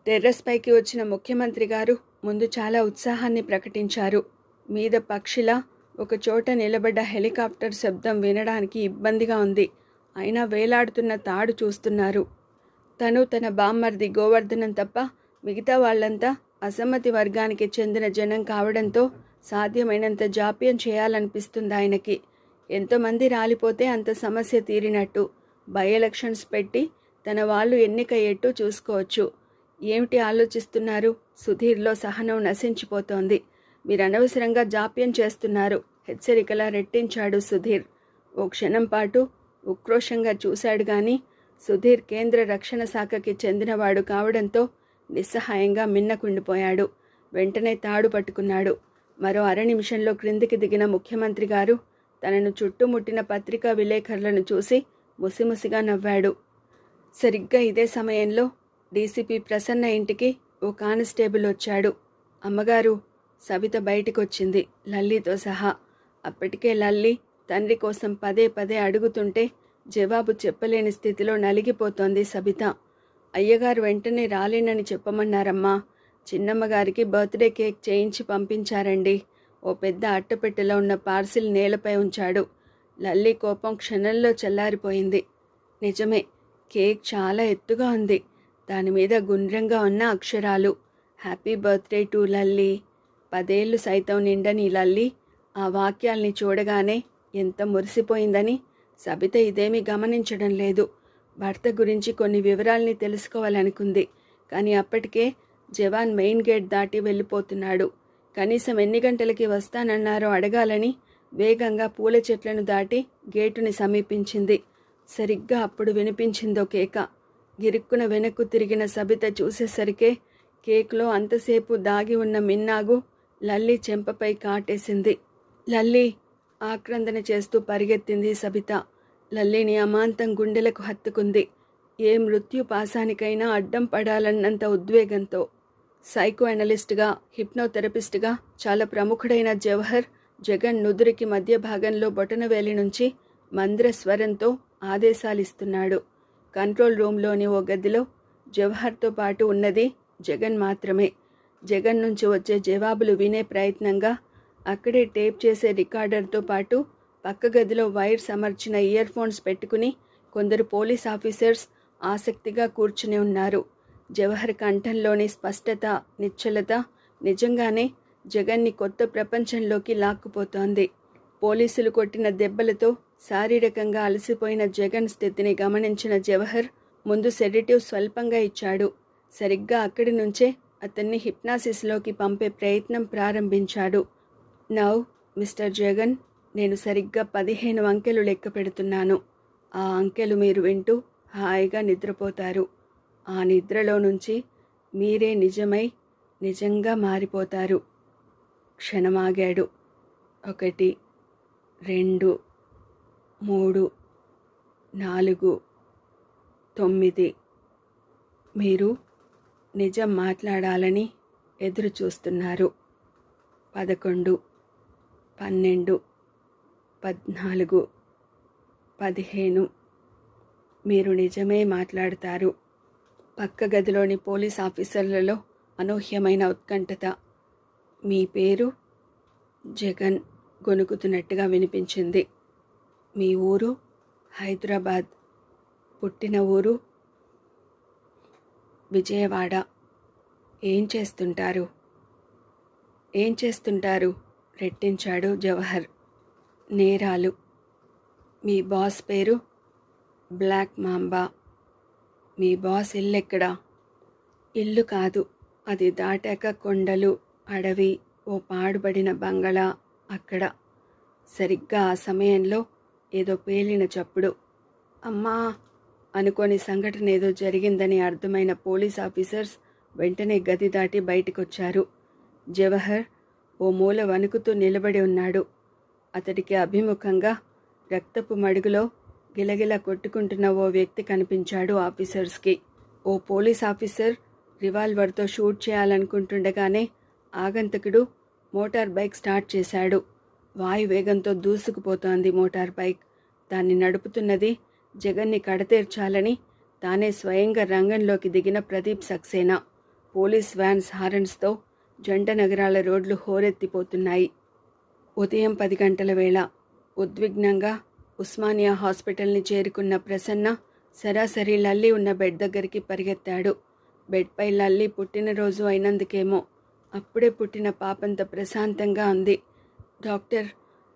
Terrace పైకి వచ్చిన ముఖ్యమంత్రి గారు ముందు చాలా ఉత్సాహాన్ని ప్రకటించారు. మీద పక్షిలా ఒకచోట నిలబడ్డ హెలికాప్టర్ శబ్దం వినడానికి ఇబ్బందిగా ఉంది. అయినా వేలాడుతున్న తాడు చూస్తున్నారు. తను తన బామ్మర్ది గోవర్ధనం తప్ప మిగతా వాళ్ళంతా అసమ్మతి వర్గానికి చెందిన జనం కావడంతో సాధ్యమైనంత జాప్యం చేయాలనిపిస్తుంది ఆయనకి. ఎంతమంది రాలిపోతే అంత సమస్య తీరినట్టు. బై ఎలక్షన్స్ పెట్టి తన వాళ్ళు ఎన్నికయ్యేట్టు చూసుకోవచ్చు. ఏమిటి ఆలోచిస్తున్నారు? సుధీర్లో సహనం నశించిపోతోంది. మీరు అనవసరంగా జాప్యం చేస్తున్నారు, హెచ్చరికలా రెట్టించాడు సుధీర్. ఓ క్షణం పాటు ఉక్రోషంగా చూశాడు గాని సుధీర్ కేంద్ర రక్షణ శాఖకి చెందినవాడు కావడంతో నిస్సహాయంగా మిన్నకుండిపోయాడు. వెంటనే తాడు పట్టుకున్నాడు. మరో అర నిమిషంలో క్రిందికి దిగిన ముఖ్యమంత్రి గారు తనను చుట్టుముట్టిన పత్రికా విలేకరులను చూసి ముసిముసిగా నవ్వాడు. సరిగ్గా ఇదే సమయంలో డీసీపీ ప్రసన్న ఇంటికి ఓ కానిస్టేబుల్ వచ్చాడు. అమ్మగారు, సబిత బయటికొచ్చింది లల్లీతో సహా. అప్పటికే లల్లి తండ్రి కోసం పదే పదే అడుగుతుంటే జవాబు చెప్పలేని స్థితిలో నలిగిపోతోంది సబిత. అయ్యగారు వెంటనే రాలేనని చెప్పమన్నారమ్మా. చిన్నమ్మగారికి బర్త్డే కేక్ చేయించి పంపించారండి. ఓ పెద్ద అట్టపెట్టెలో ఉన్న పార్సిల్ నేలపై ఉంచాడు. లల్లి కోపం క్షణంలో చల్లారిపోయింది. నిజమే, కేక్ చాలా ఎత్తుగా ఉంది. దానిమీద గుండ్రంగా ఉన్న అక్షరాలు హ్యాపీ బర్త్డే టు లల్లి. 10 ఏళ్ళు సైతం నిండని లల్లి ఆ వాక్యాల్ని చూడగానే ఎంత మురిసిపోయిందని సబిత ఇదేమీ గమనించడం లేదు. భర్త గురించి కొన్ని వివరాల్ని తెలుసుకోవాలనుకుంది. కానీ అప్పటికే జవాన్ మెయిన్ గేట్ దాటి వెళ్ళిపోతున్నాడు. కనీసం ఎన్ని గంటలకి వస్తానన్నారో అడగాలని వేగంగా పూల చెట్లను దాటి గేటుని సమీపించింది. సరిగ్గా అప్పుడు వినిపించిందో కేక. గిరుక్కున వెనక్కు తిరిగిన సబిత చూసేసరికే కేక్లో అంతసేపు దాగి ఉన్న మిన్నాగు లల్లి చెంపపై కాటేసింది. లల్లి! ఆక్రందన చేస్తూ పరిగెత్తింది సబిత. లల్లిని అమాంతం గుండెలకు హత్తుకుంది. ఏ మృత్యు పాశానికైనా అడ్డం పడాలన్నంత ఉద్వేగంతో. సైకో అనలిస్ట్గా, హిప్నోథెరపిస్ట్గా చాలా ప్రముఖుడైన జవహర్ జగన్ నుదురికి మధ్య భాగంలో బొటనవేలి నుంచి మంద్ర స్వరంతో ఆదేశాలిస్తున్నాడు. కంట్రోల్ రూమ్లోని ఓ గదిలో జవహర్తో పాటు ఉన్నది జగన్ మాత్రమే. జగన్ నుంచి వచ్చే జవాబులు వినే ప్రయత్నంగా అక్కడే టేప్ చేసే రికార్డర్తో పాటు పక్క గదిలో వైర్స్ అమర్చిన ఇయర్ ఫోన్స్ పెట్టుకుని కొందరు పోలీస్ ఆఫీసర్స్ ఆసక్తిగా కూర్చుని ఉన్నారు. జవహర్ కంఠంలోని స్పష్టత, నిశ్చలత నిజంగానే జగన్ని కొత్త ప్రపంచంలోకి లాక్కుపోతోంది. పోలీసులు కొట్టిన దెబ్బలతో శారీరకంగా అలసిపోయిన జగన్ స్థితిని గమనించిన జవహర్ ముందు సెడేటివ్ స్వల్పంగా ఇచ్చాడు. సరిగ్గా అక్కడి నుంచే అతన్ని హిప్నాసిస్లోకి పంపే ప్రయత్నం ప్రారంభించాడు. నౌ మిస్టర్ జగన్, నేను సరిగ్గా 15 అంకెలు లెక్క పెడుతున్నాను. ఆ అంకెలు మీరు వింటూ హాయిగా నిద్రపోతారు. ఆ నిద్రలో నుంచి మీరే నిజంగా మారిపోతారు. క్షణమాగాడు. 1, 2, 3, 4, 9. మీరు నిజం మాట్లాడాలని ఎదురు చూస్తున్నారు. 11, 12, 14, 15. మీరు నిజమే మాట్లాడతారు. పక్క గదిలోని పోలీస్ ఆఫీసర్లలో అనూహ్యమైన ఉత్కంఠత. మీ పేరు? జగన్ గొణుకుతున్నట్టుగా వినిపించింది. మీ ఊరు? హైదరాబాద్. పుట్టిన ఊరు? విజయవాడ. ఏం చేస్తుంటారు? రెట్టించాడు జవహర్. నేరాలు. మీ బాస్ పేరు? Black mamba. మీ బాస్ ఇల్లెక్కడా? ఇల్లు కాదు, అది దాటాక కొండలు, అడవి, ఓ పాడుబడిన బంగళా అక్కడ. సరిగ్గా ఆ సమయంలో ఏదో పేలిన చప్పుడు. అమ్మా అనుకోని సంఘటన ఏదో జరిగిందని అర్థమైన పోలీస్ ఆఫీసర్స్ వెంటనే గది దాటి బయటికొచ్చారు. జవహర్ ఓ మూల వణుకుతూ నిలబడి ఉన్నాడు. అతడికి అభిముఖంగా రక్తపు మడుగులో గిలగిల కొట్టుకుంటున్న ఓ వ్యక్తి కనిపించాడు ఆఫీసర్స్కి. ఓ పోలీస్ ఆఫీసర్ రివాల్వర్తో షూట్ చేయాలనుకుంటుండగానే ఆగంతకుడు మోటార్ బైక్ స్టార్ట్ చేశాడు. వాయువేగంతో దూసుకుపోతోంది మోటార్ బైక్. దాన్ని నడుపుతున్నది జగన్ని కడతేర్చాలని తానే స్వయంగా రంగంలోకి దిగిన ప్రదీప్ సక్సేనా. పోలీస్ వ్యాన్స్ హారన్స్తో జంట నగరాల రోడ్లు హోరెత్తిపోతున్నాయి. ఉదయం 10 గంటల వేళ. ఉద్విగ్నంగా ఉస్మానియా హాస్పిటల్ని చేరుకున్న ప్రసన్న సరాసరి లల్లి ఉన్న బెడ్ దగ్గరికి పరిగెత్తాడు. బెడ్పై లల్లి పుట్టినరోజు అయినందుకేమో అప్పుడే పుట్టిన పాపంత ప్రశాంతంగా ఉంది. డాక్టర్,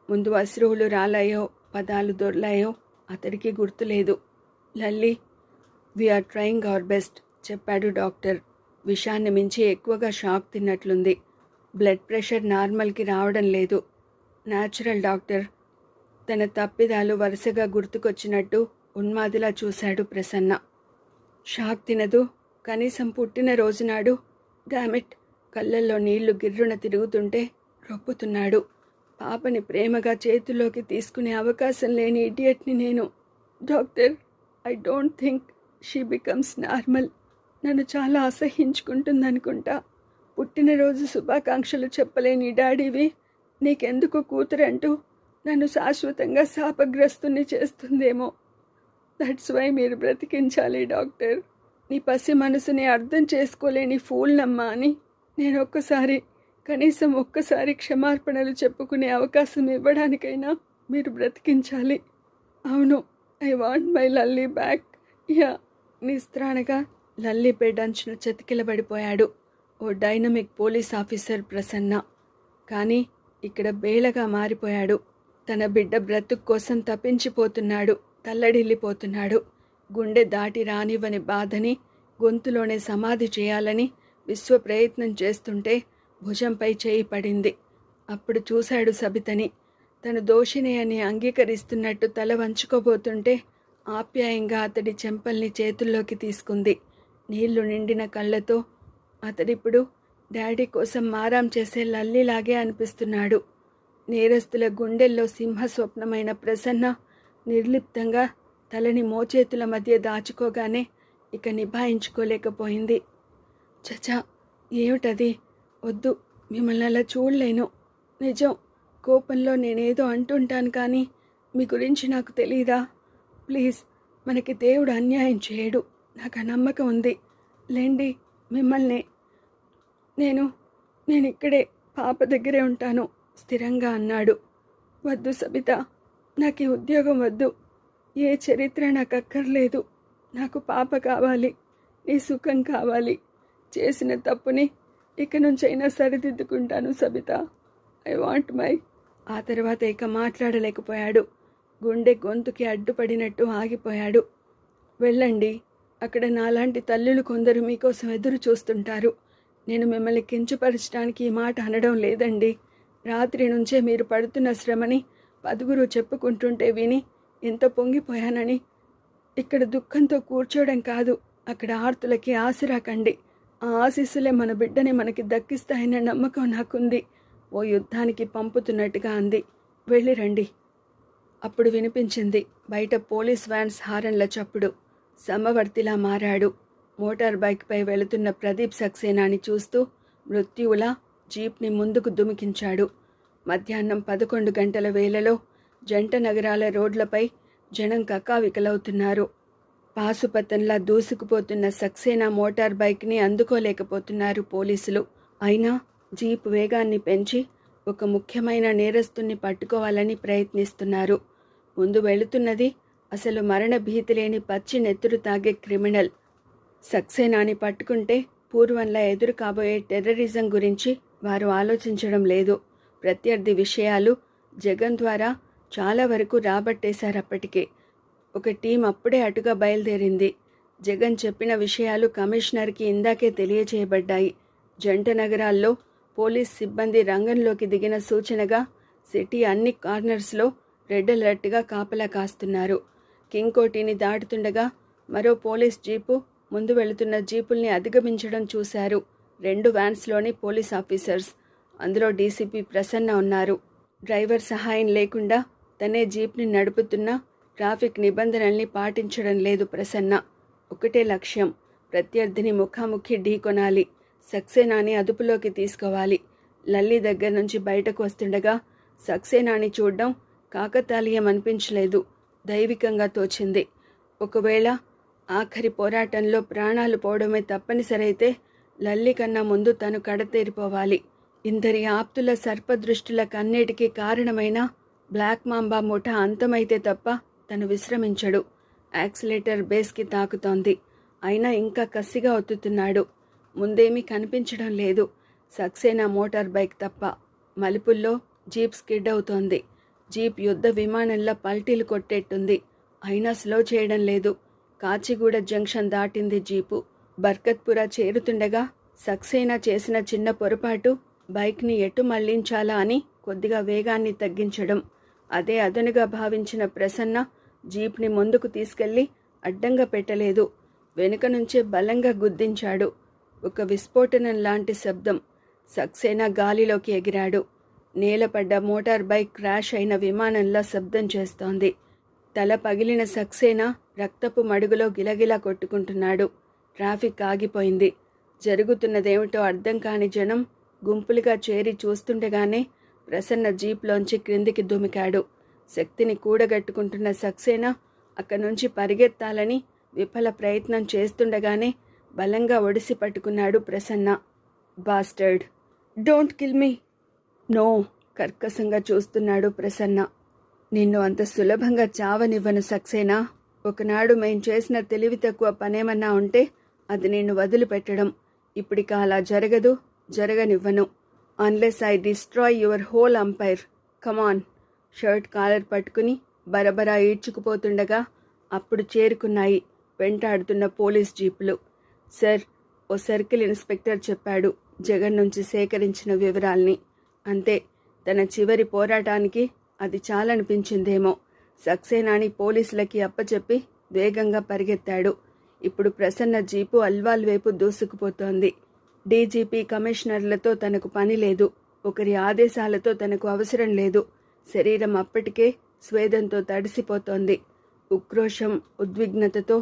ముందు అశ్రువులు రాలాయో పదాలు దొర్లాయో అతడికి గుర్తులేదు. Lalli, we are trying our best చెప్పాడు డాక్టర్. విషాన్ని మించి ఎక్కువగా షాక్ తిన్నట్లుంది. బ్లడ్ ప్రెషర్ నార్మల్కి రావడం లేదు. Natural doctor. తన తప్పిదాలు వరుసగా గుర్తుకొచ్చినట్టు ఉన్మాదిలా చూశాడు ప్రసన్న. షాక్ తినదు, కనీసం పుట్టినరోజునాడు. డామిట్, కళ్ళల్లో నీళ్లు గిర్రున తిరుగుతుంటే రొప్పుతున్నాడు. పాపని ప్రేమగా చేతుల్లోకి తీసుకునే అవకాశం లేని ఇడియట్ని నేను. Doctor, I don't think she becomes normal. నన్ను చాలా అసహించుకుంటుందనుకుంటా. పుట్టినరోజు శుభాకాంక్షలు చెప్పలేని డాడీవి నీకెందుకు కూతురంటూ నన్ను శాశ్వతంగా శాపగ్రస్తుని చేస్తుందేమో. దట్స్ వై మీరు బ్రతికించాలి డాక్టర్. నీ పసి మనసుని అర్థం చేసుకోలేని ఫూల్నమ్మా అని నేను కనీసం ఒక్కసారి క్షమార్పణలు చెప్పుకునే అవకాశం ఇవ్వడానికైనా మీరు బ్రతికించాలి. అవును, I want my Lalli back. Yeah. నిస్త్రాణగా లల్లీ బెడ్ అంచున చతికిలబడిపోయాడు ఓ డైనమిక్ పోలీస్ ఆఫీసర్ ప్రసన్న. కానీ ఇక్కడ బేలగా మారిపోయాడు. తన బిడ్డ బ్రతుకు కోసం తప్పించిపోతున్నాడు, తల్లడిల్లిపోతున్నాడు. గుండె దాటి రానివ్వని బాధని గొంతులోనే సమాధి చేయాలని విశ్వ ప్రయత్నం చేస్తుంటే భుజంపై చేయి పడింది. అప్పుడు చూశాడు సబితని. తను దోషిని అని అంగీకరిస్తున్నట్టు తల వంచుకోబోతుంటే ఆప్యాయంగా అతడి చెంపల్ని చేతుల్లోకి తీసుకుంది. నీళ్లు నిండిన కళ్ళతో అతడిప్పుడు డాడీ కోసం మారాం చేసే లల్లిలాగే అనిపిస్తున్నాడు. నేరస్తుల గుండెల్లో సింహస్వప్నమైన ప్రసన్న నిర్లిప్తంగా తలని మోచేతుల మధ్య దాచుకోగానే ఇక నిభాయించుకోలేకపోయింది. చచా, ఏమిటది? వద్దు, మిమ్మల్ని అలా చూడలేను. నిజం, కోపంలో నేనేదో అంటుంటాను, కానీ మీ గురించి నాకు తెలీదా? ప్లీజ్, మనకి దేవుడు అన్యాయం చేయడు, నాకు ఆ నమ్మకం ఉంది. లేండి, మిమ్మల్నే. నేను ఇక్కడే పాప దగ్గరే ఉంటాను స్థిరంగా అన్నాడు. వద్దు సబిత, నాకు ఈ ఉద్యోగం వద్దు. ఏ చరిత్ర నాకు అక్కర్లేదు. నాకు పాప కావాలి, నీ సుఖం కావాలి. చేసిన తప్పుని ఇక నుంచైనా సరిదిద్దుకుంటాను సబిత. I want my. ఆ తర్వాత ఇక మాట్లాడలేకపోయాడు. గుండె గొంతుకి అడ్డుపడినట్టు ఆగిపోయాడు. వెళ్ళండి, అక్కడ నాలాంటి తల్లులు కొందరు మీకోసం ఎదురు చూస్తుంటారు. నేను మిమ్మల్ని కించపరచడానికి ఈ మాట అనడం లేదండి. రాత్రి నుంచే మీరు పడుతున్న శ్రమని 10 చెప్పుకుంటుంటే విని ఎంత పొంగిపోయానని. ఇక్కడ దుఃఖంతో కూర్చోవడం కాదు, అక్కడ ఆర్తులకి ఆసరా కండి. ఆ ఆశీస్సులే మన బిడ్డని మనకి దక్కిస్తాయన్న నమ్మకం నాకుంది. ఓ యుద్ధానికి పంపుతున్నట్టుగా అంది. వెళ్ళిరండి. అప్పుడు వినిపించింది బయట పోలీస్ వ్యాన్స్ హారన్ల చప్పుడు. సమవర్తిలా మారాడు. మోటార్ బైక్పై వెళుతున్న ప్రదీప్ సక్సేనాని చూస్తూ మృత్యువులా జీప్ని ముందుకు దుమికించాడు. మధ్యాహ్నం 11 గంటల వేళలో జంట నగరాల రోడ్లపై జనం కకావికలవుతున్నారు. పాసుపతంలా దూసుకుపోతున్న సక్సేనా మోటార్ బైక్ని అందుకోలేకపోతున్నారు పోలీసులు. అయినా జీప్ వేగాన్ని పెంచి ఒక ముఖ్యమైన నేరస్తుని పట్టుకోవాలని ప్రయత్నిస్తున్నారు. ముందు వెళుతున్నది అసలు మరణ భీతి లేని పచ్చి నెత్తురు తాగే క్రిమినల్. సక్సేనాని పట్టుకుంటే పూర్వంలా ఎదురు కాబోయే టెర్రరిజం గురించి వారు ఆలోచించడం లేదు. ప్రత్యర్థి విషయాలు జగన్ ద్వారా చాలా వరకు రాబట్టేశారప్పటికే. ఒక టీం అప్పుడే అటుగా బయలుదేరింది. జగన్ చెప్పిన విషయాలు కమిషనర్కి ఇందాకే తెలియజేయబడ్డాయి. జంట నగరాల్లో పోలీస్ సిబ్బంది రంగంలోకి దిగిన సూచనగా సిటీ అన్ని కార్నర్స్లో రెడ్ అలర్ట్గా కాపలా కాస్తున్నారు. కింగ్ కోటిని దాటుతుండగా మరో పోలీస్ జీపు ముందు వెళుతున్న జీపుల్ని అధిగమించడం చూశారు. 2 వ్యాన్స్లోని పోలీస్ ఆఫీసర్స్. అందులో డీసీపీ ప్రసన్న ఉన్నారు. డ్రైవర్ సహాయం లేకుండా తనే జీప్ని నడుపుతున్న ట్రాఫిక్ నిబంధనల్ని పాటించడం లేదు ప్రసన్న. ఒకటే లక్ష్యం, ప్రత్యర్థిని ముఖాముఖి ఢీకొనాలి. సక్సేనాని అదుపులోకి తీసుకోవాలి. లల్లి దగ్గర నుంచి బయటకు వస్తుండగా సక్సేనాని చూడడం కాకతాళీయం అనిపించలేదు, దైవికంగా తోచింది. ఒకవేళ ఆఖరి పోరాటంలో ప్రాణాలు పోవడమే తప్పనిసరైతే లల్లి కన్నా ముందు తను కడతేరిపోవాలి. ఇందరి ఆప్తుల సర్పదృష్టిల కన్నేటికి కారణమైన బ్లాక్ మాంబా ముఠ అంతమైతే తప్ప తను విశ్రమించడు. యాక్సిలేటర్ బేస్కి తాకుతోంది. అయినా ఇంకా కసిగా ఒత్తుతున్నాడు. ముందేమీ కనిపించడం లేదు, సక్సేనా మోటార్ బైక్ తప్ప. మలుపుల్లో జీప్ స్కిడ్ అవుతోంది. జీప్ యుద్ధ విమానంలా పల్టీలు కొట్టేట్టుంది. అయినా స్లో చేయడం లేదు. కాచిగూడ జంక్షన్ దాటింది జీపు. బర్కత్పురా చేరుతుండగా సక్సేనా చేసిన చిన్న పొరపాటు బైక్ని ఎటు మళ్లించాలా అని కొద్దిగా వేగాన్ని తగ్గించడం. అదే అదనుగా భావించిన ప్రసన్న జీప్ని ముందుకు తీసుకెళ్లి అడ్డంగా పెట్టలేదు. వెనుక నుంచే బలంగా గుద్దించాడు. ఒక విస్ఫోటనం లాంటి శబ్దం. సక్సేనా గాలిలోకి ఎగిరాడు. నేలపడ్డ మోటార్ బైక్ క్రాష్ అయిన విమానంలా శబ్దం చేస్తోంది. తల పగిలిన సక్సేనా రక్తపు మడుగులో గిలగిలా కొట్టుకుంటున్నాడు. ట్రాఫిక్ ఆగిపోయింది. జరుగుతున్నదేమిటో అర్థం కాని జనం గుంపులుగా చేరి చూస్తుండగానే ప్రసన్న జీప్లోంచి క్రిందికి దుమికాడు. శక్తిని కూడగట్టుకుంటున్న సక్సేనా అక్కడి నుంచి పరిగెత్తాలని విఫల ప్రయత్నం చేస్తుండగానే బలంగా ఒడిసి పట్టుకున్నాడు Prasanna. Bastard, don't kill me. No, కర్కశంగా చూస్తున్నాడు ప్రసన్న. నిన్ను అంత సులభంగా చావనివ్వను సక్సేనా. ఒకనాడు మేం చేసిన తెలివి తక్కువ పనేమన్నా ఉంటే అది నిన్ను వదిలిపెట్టడం. ఇప్పుడిక అలా జరగదు, జరగనివ్వను. Unless I destroy your whole empire. Come on. Shirt collar పట్టుకుని బరబరా ఈడ్చుకుపోతుండగా అప్పుడు చేరుకున్నాయి వెంటాడుతున్న పోలీస్ జీపులు. సార్, ఓ సర్కిల్ ఇన్స్పెక్టర్ చెప్పాడు జగన్ నుంచి సేకరించిన వివరాల్ని. అంతే, తన చివరి పోరాటానికి అది చాలనిపించిందేమో. సక్సేనాని పోలీసులకి అప్పచెప్పి వేగంగా పరిగెత్తాడు. ఇప్పుడు ప్రసన్న జీపు అల్వాల్ వైపు దూసుకుపోతోంది. డీజీపీ కమిషనర్లతో తనకు పని లేదు. ఒకరి ఆదేశాలతో తనకు అవసరం లేదు. శరీరం అప్పటికే స్వేదంతో తడిసిపోతోంది. ఉక్రోషం, ఉద్విగ్నతతో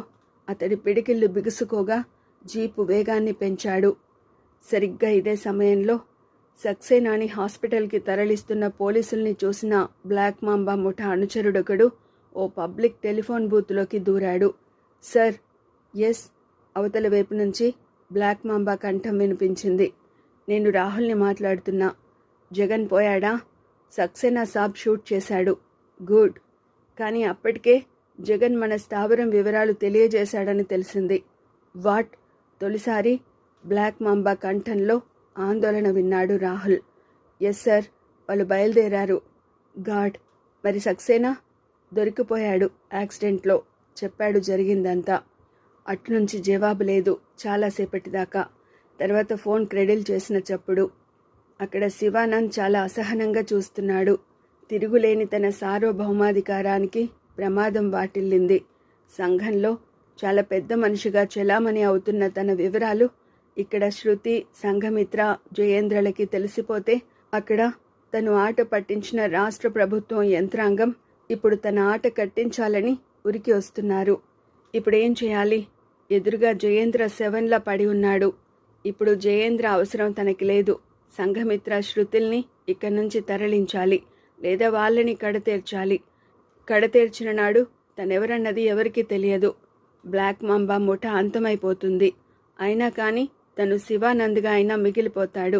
అతడి పిడికిళ్ళు బిగుసుకోగా జీపు వేగాన్ని పెంచాడు. సరిగ్గా ఇదే సమయంలో సక్సేనాని హాస్పిటల్కి తరలిస్తున్న పోలీసుల్ని చూసిన బ్లాక్ మాంబా ముఠా అనుచరుడొకడు ఓ పబ్లిక్ టెలిఫోన్ బూత్లోకి దూరాడు. సార్. ఎస్. అవతల వైపు నుంచి బ్లాక్ మాంబా కంఠం వినిపించింది. నేను రాహుల్ని మాట్లాడుతున్నా. జగన్ పోయాడా? సక్సేనా సాబ్ షూట్ చేశాడు. గుడ్. కానీ అప్పటికే జగన్ మన స్థావరం వివరాలు తెలియజేశాడని తెలిసింది. వాట్? తొలిసారి బ్లాక్ మాంబా కంఠంలో ఆందోళన విన్నాడు రాహుల్. ఎస్ సార్, వాళ్ళు బయలుదేరారు. గాడ్. మరి సక్సేనా? దొరికిపోయాడు యాక్సిడెంట్లో, చెప్పాడు జరిగిందంతా. అటునుంచి జవాబు లేదు చాలాసేపటిదాకా. తర్వాత ఫోన్ క్రెడిల్ చేసిన చప్పుడు. అక్కడ శివానంద్ చాలా అసహనంగా చూస్తున్నాడు. తిరుగులేని తన సార్వభౌమాధికారానికి ప్రమాదం వాటిల్లింది. సంఘంలో చాలా పెద్ద మనిషిగా చెలామణి అవుతున్న తన వివరాలు ఇక్కడ శృతి, సంఘమిత్ర, జయేంద్రలకి తెలిసిపోతే అక్కడ తను ఆట పట్టించిన రాష్ట్ర ప్రభుత్వం యంత్రాంగం ఇప్పుడు తన ఆట కట్టించాలని ఉరికి వస్తున్నారు. ఇప్పుడేం చేయాలి? ఎదురుగా జయేంద్ర శవంలా పడి ఉన్నాడు. ఇప్పుడు జయేంద్ర అవసరం తనకి లేదు. సంఘమిత్ర, శృతుల్ని ఇక్కడి నుంచి తరలించాలి, లేదా వాళ్ళని కడతేర్చాలి. కడతేర్చిన నాడు తనెవరన్నది ఎవరికీ తెలియదు. బ్లాక్ మాంబా ముఠా అంతమైపోతుంది. అయినా కానీ తను శివానంద్గా అయినా మిగిలిపోతాడు.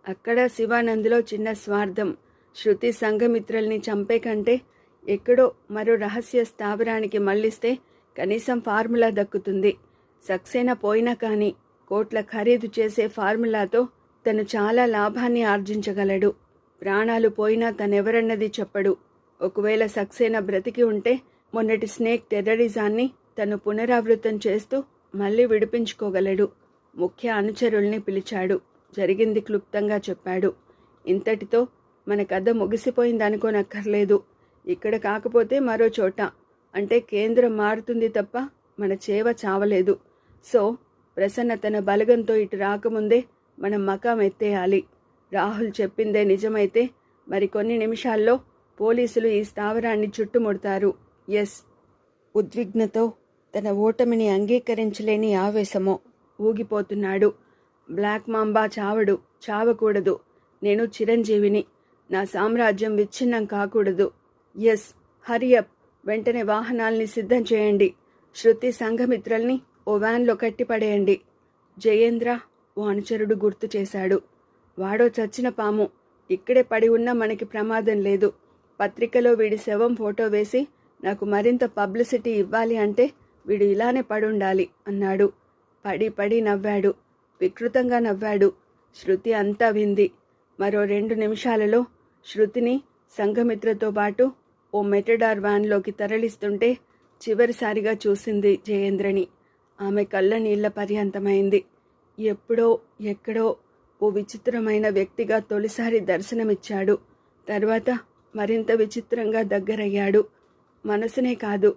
అక్కడ శివానంద్లో చిన్న స్వార్థం. శృతి, సంఘమిత్రల్ని చంపే కంటే ఎక్కడో మరో రహస్య స్థావరానికి మళ్లిస్తే కనీసం ఫార్ములా దక్కుతుంది. సక్సేనా పోయినా కానీ కోట్ల ఖరీదు చేసే ఫార్ములాతో తను చాలా లాభాన్ని ఆర్జించగలడు. ప్రాణాలు పోయినా తనెవరన్నది చెప్పడు. ఒకవేళ సక్సేనా బ్రతికి ఉంటే మొన్నటి స్నేక్ టెర్రరిజాన్ని తను పునరావృతం చేస్తూ మళ్ళీ విడిపించుకోగలడు. ముఖ్య అనుచరుల్ని పిలిచాడు. జరిగింది క్లుప్తంగా చెప్పాడు. ఇంతటితో మన కథ ముగిసిపోయిందనుకోనక్కర్లేదు. ఇక్కడ కాకపోతే మరో చోట, అంటే కేంద్రం మారుతుంది తప్ప మన చేవ చావలేదు. సో ప్రసన్న తన బలగంతో ఇటు రాకముందే మనం మకాం ఎత్తేయాలి. రాహుల్ చెప్పిందే నిజమైతే మరి కొన్ని నిమిషాల్లో పోలీసులు ఈ స్థావరాన్ని చుట్టుముడతారు. ఎస్. ఉద్విగ్నతో తన ఓటమిని అంగీకరించలేని ఆవేశమో ఊగిపోతున్నాడు. Black mamba చావడు, చావకూడదు. నేను చిరంజీవిని. నా సామ్రాజ్యం విచ్ఛిన్నం కాకూడదు. ఎస్. హరియప్. వెంటనే వాహనాల్ని సిద్ధం చేయండి. శృతి, సంఘమిత్రల్ని ఓ వ్యాన్లో కట్టిపడేయండి. జయేంద్ర, ఓ అనుచరుడు గుర్తు చేశాడు. వాడో చచ్చిన పాము, ఇక్కడే పడి ఉన్నా మనకి ప్రమాదం లేదు. పత్రికలో వీడి శవం ఫోటో వేసి నాకు మరింత పబ్లిసిటీ ఇవ్వాలి అంటే వీడు ఇలానే పడుండాలి అన్నాడు. పడి పడి నవ్వాడు, వికృతంగా నవ్వాడు. శృతి అంతా వింది. మరో 2 నిమిషాలలో శృతిని సంఘమిత్రతో పాటు ఓ మెటడార్ వ్యాన్లోకి తరలిస్తుంటే చివరిసారిగా చూసింది జయేంద్రని. ఆమె కళ్ళ నీళ్ల పర్యంతమైంది. ఎప్పుడో ఎక్కడో ఓ విచిత్రమైన వ్యక్తిగా తొలిసారి దర్శనమిచ్చాడు. తర్వాత మరింత విచిత్రంగా దగ్గరయ్యాడు. మనసునే కాదు,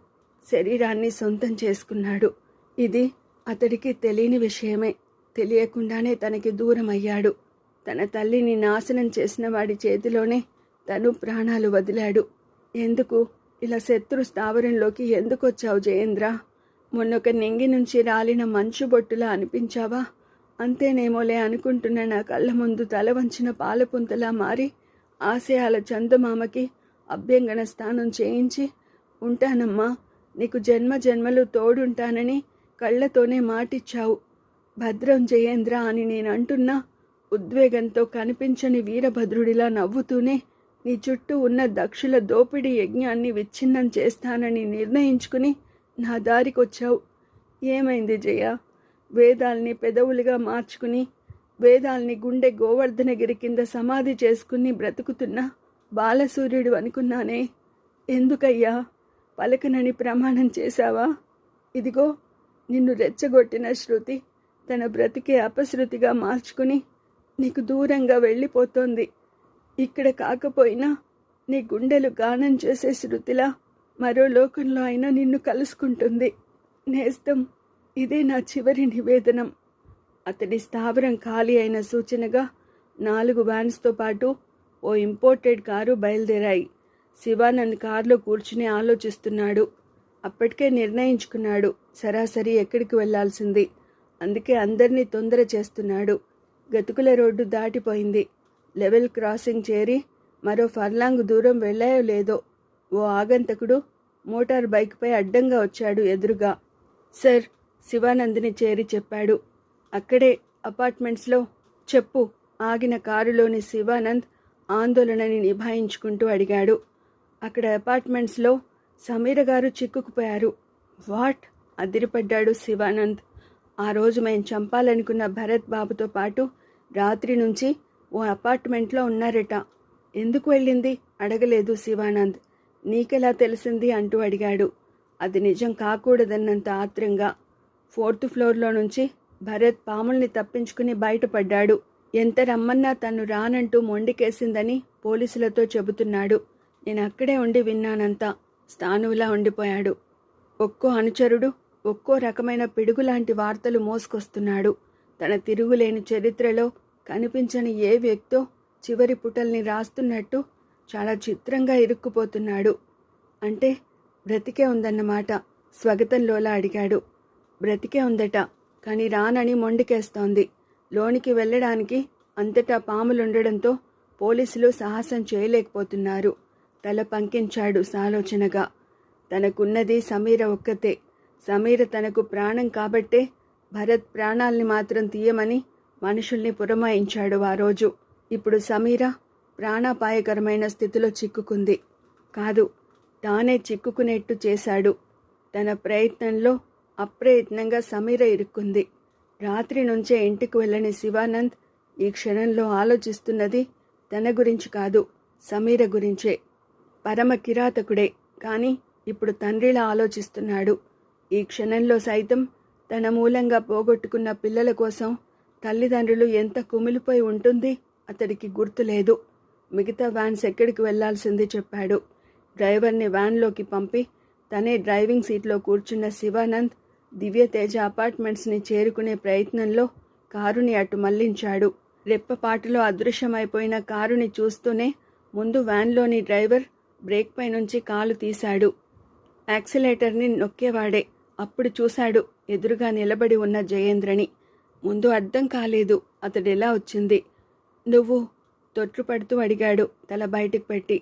శరీరాన్ని సొంతం చేసుకున్నాడు. ఇది అతడికి తెలియని విషయమే. తెలియకుండానే తనకి దూరమయ్యాడు. తన తల్లిని నాశనం చేసిన వాడి చేతిలోనే తను ప్రాణాలు వదిలాడు. ఎందుకు ఇలా శత్రు స్థావరంలోకి ఎందుకొచ్చావు జయేంద్ర? మొన్నొక నింగి నుంచి రాలిన మంచు బొట్టులా అనిపించావా? అంతేనేమోలే అనుకుంటున్న నా కళ్ళ ముందు తల వంచిన పాలపుంతలా మారి ఆశయాల చందమామకి అభ్యంగన స్థానం చేయించి, ఉంటానమ్మా, నీకు జన్మ జన్మలు తోడుంటానని కళ్ళతోనే మాటిచ్చావు. భద్రం జయేంద్ర అని నేనంటున్నా ఉద్వేగంతో కనిపించని వీరభద్రుడిలా నవ్వుతూనే నీ చుట్టూ ఉన్న దక్షుల దోపిడీ యజ్ఞాన్ని విచ్ఛిన్నం చేస్తానని నిర్ణయించుకుని నా దారికొచ్చావు. ఏమైంది జయ? వేదాల్ని పెదవులుగా మార్చుకుని, వేదాల్ని గుండె గోవర్ధనగిరి కింద సమాధి చేసుకుని బ్రతుకుతున్నా బాలసూర్యుడు అనుకున్నానే. ఎందుకయ్యా? పలకనని ప్రమాణం చేశావా? ఇదిగో నిన్ను రెచ్చగొట్టిన శృతి తన బ్రతికే అపశృతిగా మార్చుకుని నీకు దూరంగా వెళ్ళిపోతోంది. ఇక్కడ కాకపోయినా నీ గుండెలు గానం చేసే శృతిలా మరో లోకంలో అయినా నిన్ను కలుసుకుంటుంది. నేస్తం, ఇదే నా చివరి నివేదనం. అతడి స్థావరం ఖాళీ అయిన సూచనగా 4 వ్యాన్స్తో పాటు ఓ ఇంపోర్టెడ్ కారు బయలుదేరాయి. శివానంద్ కారులో కూర్చుని ఆలోచిస్తున్నాడు. అప్పటికే నిర్ణయించుకున్నాడు సరాసరి ఎక్కడికి వెళ్లాల్సింది. అందుకే అందరినీ తొందర చేస్తున్నాడు. గతుకుల రోడ్డు దాటిపోయింది. లెవెల్ క్రాసింగ్ చేరి మరో ఫర్లాంగ్ దూరం వెళ్ళాయో లేదో ఓ ఆగంతకుడు మోటార్ బైక్పై అడ్డంగా వచ్చాడు ఎదురుగా. సార్, శివానంద్ని చేరి చెప్పాడు. అక్కడే అపార్ట్మెంట్స్లో. చెప్పు, ఆగిన కారులోని శివానంద్ ఆందోళనని నిభాయించుకుంటూ అడిగాడు. అక్కడ అపార్ట్మెంట్స్లో సమీర గారు చిక్కుకుపోయారు. వాట్? అదిరిపడ్డాడు శివానంద్. ఆ రోజు మేము చంపాలనుకున్న భరత్ బాబుతో పాటు రాత్రి నుంచి ఓ అపార్ట్మెంట్లో ఉన్నారట. ఎందుకు వెళ్ళింది అడగలేదు శివానంద్. నీకెలా తెలిసింది అంటూ అడిగాడు. అది నిజం కాకూడదన్నంత ఆత్రంగా. 4th ఫ్లోర్లో నుంచి భరత్ పాముల్ని తప్పించుకుని బయటపడ్డాడు. ఎంత రమ్మన్నా తను రానంటూ మొండికేసిందని పోలీసులతో చెబుతున్నాడు. నేను అక్కడే ఉండి విన్నానంతా. స్థానువులా ఉండిపోయాడు. ఒక్కో అనుచరుడు ఒక్కో రకమైన పిడుగులాంటి వార్తలు మోసుకొస్తున్నాడు. తన తిరుగులేని చరిత్రలో కనిపించని ఏ వ్యక్తో చివరి పుటల్ని రాస్తున్నట్టు చాలా చిత్రంగా ఇరుక్కుపోతున్నాడు. అంటే బ్రతికే ఉందన్నమాట? స్వగతంలోలా అడిగాడు. బ్రతికే ఉందట, కానీ రానని మొండికేస్తోంది. లోనికి వెళ్ళడానికి అంతటా పాములుండడంతో పోలీసులు సాహసం చేయలేకపోతున్నారు. తల పంకించాడు సాలోచనగా. తనకున్నది సమీర ఒక్కతే. సమీర తనకు ప్రాణం కాబట్టే భరత్ ప్రాణాల్ని మాత్రం తీయమని మనుషుల్ని పురమాయించాడు ఆ రోజు. ఇప్పుడు సమీర ప్రాణాపాయకరమైన స్థితిలో చిక్కుకుంది. కాదు, తానే చిక్కుకునేట్టు చేశాడు. తన ప్రయత్నంలో అప్రయత్నంగా సమీర ఇరుక్కుంది. రాత్రి నుంచే ఇంటికి వెళ్ళని శివానంద్ ఈ క్షణంలో ఆలోచిస్తున్నది తన గురించి కాదు, సమీర గురించే. పరమ కిరాతకుడే, కానీ ఇప్పుడు తండ్రిలా ఆలోచిస్తున్నాడు. ఈ క్షణంలో సైతం తన మూలంగా పోగొట్టుకున్న పిల్లల కోసం తల్లిదండ్రులు ఎంత కుమిలిపోయి ఉంటుంది అతడికి గుర్తులేదు. మిగతా వ్యాన్స్ ఎక్కడికి వెళ్లాల్సింది చెప్పాడు. డ్రైవర్ని వ్యాన్లోకి పంపి తనే డ్రైవింగ్ సీట్లో కూర్చున్న శివానంద్ దివ్యతేజ అపార్ట్మెంట్స్ని చేరుకునే ప్రయత్నంలో కారుని అటు మళ్లించాడు. రెప్పపాటులో అదృశ్యమైపోయిన కారుని చూస్తూనే ముందు వ్యాన్లోని డ్రైవర్ బ్రేక్పై నుంచి కాలు తీశాడు. యాక్సిలేటర్ని నొక్కేవాడే. అప్పుడు చూశాడు ఎదురుగా నిలబడి ఉన్న జయేంద్రని. ముందు అర్థం కాలేదు అతడెలా వచ్చింది. నువ్వు? తొట్రుపడుతూ అడిగాడు తల బయటకు పెట్టి.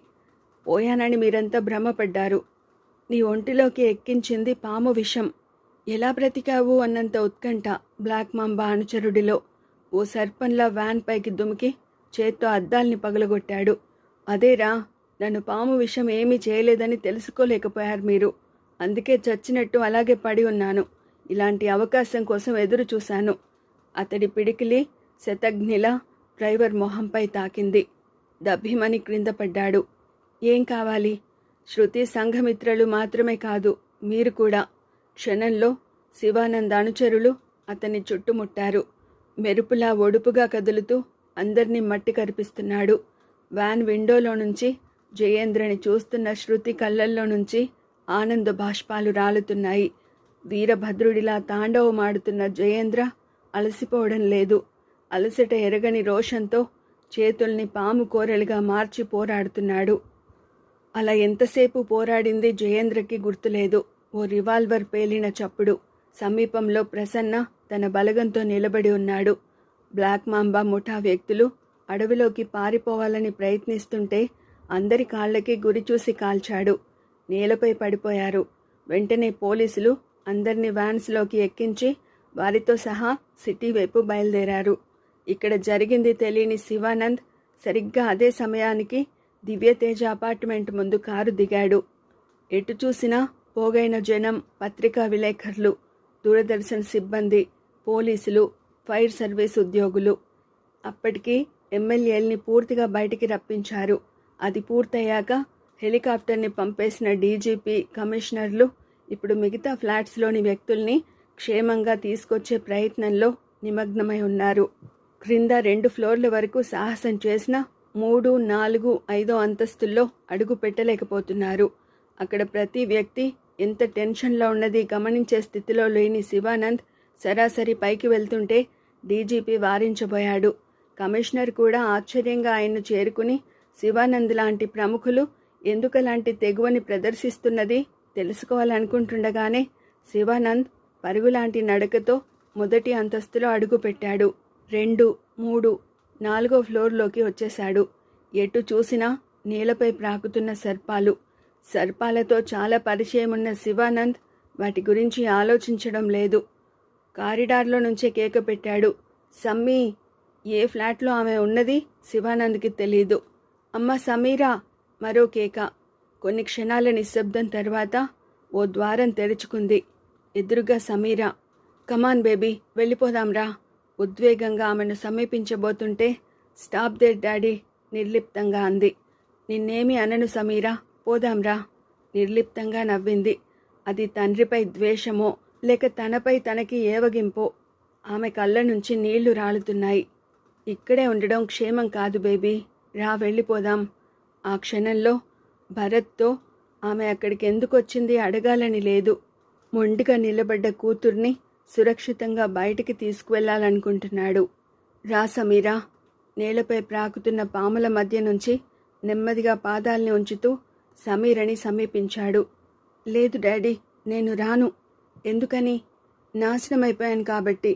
పోయానని మీరంతా భ్రమపడ్డారు. నీ ఒంటిలోకి ఎక్కించింది పాము విషం. ఎలా బ్రతికావు అన్నంత ఉత్కంఠ బ్లాక్ మాంబా అనుచరుడిలో. ఓ సర్పంలా వ్యాన్ పైకి దుమికి చేత్తో అద్దాల్ని పగలగొట్టాడు. అదేరా, నన్ను పాము విషయం ఏమీ చేయలేదని తెలుసుకోలేకపోయారు మీరు. అందుకే చచ్చినట్టు అలాగే పడి ఉన్నాను. ఇలాంటి అవకాశం కోసం ఎదురు చూశాను. అతడి పిడికిలి శతఘ్నిలా డ్రైవర్ మొహంపై తాకింది. దభీమని క్రింద పడ్డాడు. ఏం కావాలి? శృతి సంఘమిత్రులు మాత్రమే కాదు, మీరు కూడా. క్షణంలో శివానంద్ అనుచరులు అతన్ని చుట్టుముట్టారు. మెరుపులా ఒడుపుగా కదులుతూ అందర్నీ మట్టి కరిపిస్తున్నాడు. వ్యాన్ విండోలో నుంచి జయేంద్రని చూస్తున్న శృతి కళ్ళల్లో నుంచి ఆనంద బాష్పాలు రాలుతున్నాయి. వీరభద్రుడిలా తాండవమాడుతున్న జయేంద్ర అలసిపోవడం లేదు. అలసట ఎరగని రోషంతో చేతుల్ని పాము కోరలుగా మార్చి పోరాడుతున్నాడు. అలా ఎంతసేపు పోరాడింది జయేంద్రకి గుర్తులేదు. ఓ రివాల్వర్ పేలిన చప్పుడు. సమీపంలో ప్రసన్న తన బలగంతో నిలబడి ఉన్నాడు. బ్లాక్ మాంబా ముఠా వ్యక్తులు అడవిలోకి పారిపోవాలని ప్రయత్నిస్తుంటే అందరి కాళ్ళకి గురిచూసి కాల్చాడు. నేలపై పడిపోయారు. వెంటనే పోలీసులు అందరినీ వ్యాన్స్లోకి ఎక్కించి వారితో సహా సిటీ వైపు బయలుదేరారు. ఇక్కడ జరిగింది తెలియని శివానంద్ సరిగ్గా అదే సమయానికి దివ్యతేజ అపార్ట్మెంట్ ముందు కారు దిగాడు. ఎటు చూసినా పోగైన జనం, పత్రికా విలేకరులు, దూరదర్శన్ సిబ్బంది, పోలీసులు, ఫైర్ సర్వీస్ ఉద్యోగులు. అప్పటికి ఎమ్మెల్యేల్ని పూర్తిగా బయటికి రప్పించారు. అది పూర్తయ్యాక హెలికాప్టర్ని పంపేసిన డీజీపీ, కమిషనర్లు ఇప్పుడు మిగతా ఫ్లాట్స్లోని వ్యక్తుల్ని క్షేమంగా తీసుకొచ్చే ప్రయత్నంలో నిమగ్నమై ఉన్నారు. క్రింద 2 ఫ్లోర్ల వరకు సాహసం చేసిన 3, 4, 5 అంతస్తుల్లో అడుగు పెట్టలేకపోతున్నారు. అక్కడ ప్రతి వ్యక్తి ఎంత టెన్షన్లో ఉన్నది గమనించే స్థితిలో లేని శివానంద్ సరాసరి పైకి వెళ్తుంటే డీజీపీ వారించబోయాడు. కమిషనర్ కూడా ఆశ్చర్యంగా ఆయన్ను చేరుకుని శివానంద్ లాంటి ప్రముఖులు ఎందుకలాంటి తెగువని ప్రదర్శిస్తున్నది తెలుసుకోవాలనుకుంటుండగానే శివానంద్ పరుగులాంటి నడకతో మొదటి అంతస్తులో అడుగుపెట్టాడు. 2, 3, 4వ ఫ్లోర్లోకి వచ్చేశాడు. ఎటు చూసినా నేలపై ప్రాకుతున్న సర్పాలు. సర్పాలతో చాలా పరిచయం ఉన్న శివానంద్ వాటి గురించి ఆలోచించడం లేదు. కారిడార్లో నుంచే కేక పెట్టాడు. సమ్మీ! ఏ ఫ్లాట్లో ఆమె ఉన్నది శివానంద్కి తెలీదు. అమ్మ సమీరా! మరో కేక. కొన్ని క్షణాల నిశ్శబ్దం తర్వాత ఓ ద్వారం తెరుచుకుంది. ఎదురుగా సమీరా. Come on baby, వెళ్ళిపోదాంరా. ఉద్వేగంగా ఆమెను సమీపించబోతుంటే స్టాప్ దేర్ డాడీ నిర్లిప్తంగా అంది. నిన్నేమీ అనను సమీరా, పోదాంరా. నిర్లిప్తంగా నవ్వింది. అది తండ్రిపై ద్వేషమో లేక తనపై తనకి ఏవగింపో. ఆమె కళ్ళ నుంచి నీళ్లు రాలుతున్నాయి. ఇక్కడే ఉండడం క్షేమం కాదు బేబీ, రా వెళ్ళిపోదాం. ఆ క్షణంలో భరత్తో ఆమె అక్కడికి ఎందుకొచ్చింది అడగాలని లేదు. మొండిగా నిలబడ్డ కూతుర్ని సురక్షితంగా బయటికి తీసుకువెళ్లాలనుకుంటున్నాడు. రా సమీరా. నేలపై ప్రాకుతున్న పాముల మధ్య నుంచి నెమ్మదిగా పాదాల్ని ఉంచుతూ సమీరని సమీపించాడు. లేదు డాడీ, నేను రాను. ఎందుకని? నాశనమైపోయాను కాబట్టి.